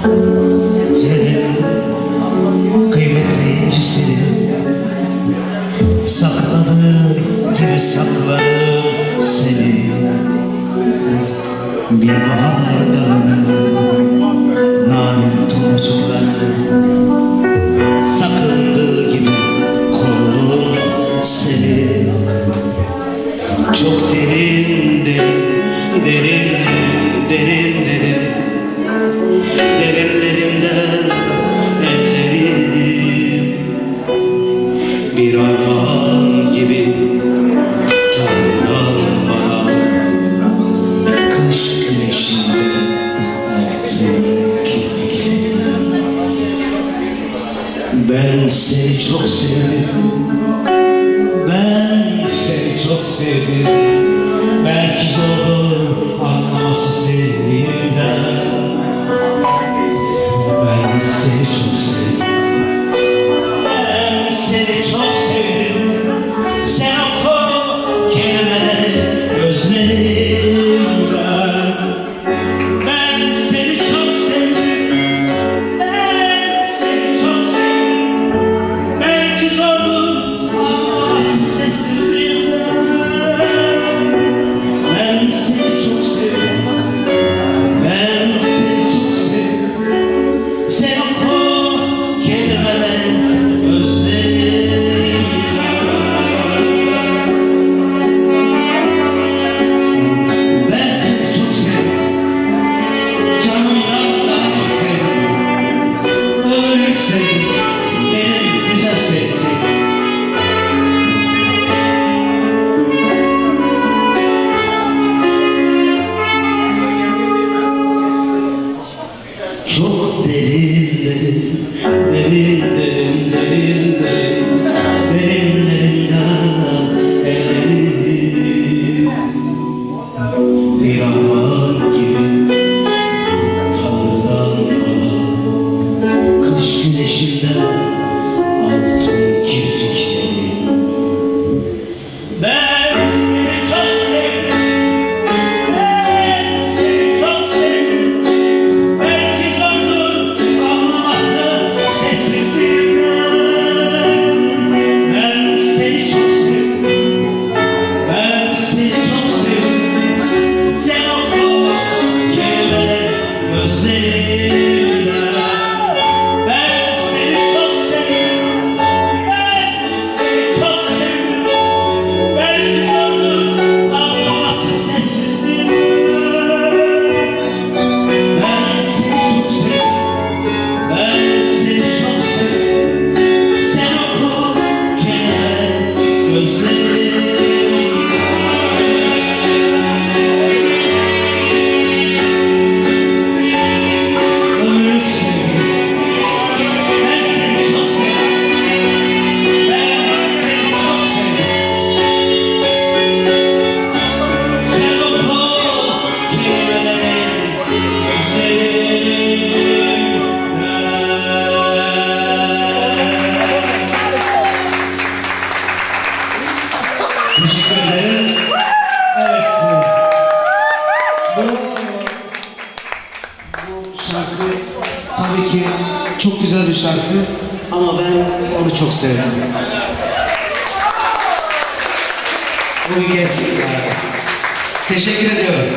Senin kıymetli incisini saklanır gibi saklarım seni. Bir bahar dağının narin tomurcuklarını sakındığı gibi korurum seni. Çok derin derin, derin derin, derin derin, derinlerimde ellerim bir armağan gibi Tanrı'dan bana. Kış güneşinde altın kirpikli. Ben seni çok sevdim, ben seni çok sevdim. Belki zordur anlaması sevdiğimden. Ben seni çok sevdim, ben seni çok sevdim. Sen oku kelimeleri gözlerimden. Ben seni çok sevdim, ben seni çok sevdim. Belki zordur anlaması sesimden. Ben seni çok sevdim, ben seni çok sevdim. Sen oku kelimeleri gözlerimden. Ben seni çok sevdim, canımdan daha çok sevdim. Ömürlük sevdim, benim güzel sevdiğim. Çok derin derin, derin derin, derin derin, derinlerinden ellerim bir armağan gibi Tanrı'dan bana. Kış güneşinden altın kirpiklerim. Ben seni çok sevdim, ben seni çok sevdim. Belki zordur anlaması sesimden. Ben seni çok sevdim, ben seni çok sevdim. Sen oku kelimeleri gözlerimden. Ben seni çok sevdim, ben seni çok sevdim. Belki zordur anlaması sesimden. Ben seni çok sevdim, ben seni çok sevdim. Sen oku kelimeleri gözlerimden. Ömürlük sevgilim, ben seni çok sevdim, ben seni çok sevdim. Sen oku kelimeleri gözlerimden. Teşekkür ederim. Evet, bu şarkı tabii ki çok güzel bir şarkı ama ben onu çok sevdim. Bu bir gerçek yani. Teşekkür ediyorum.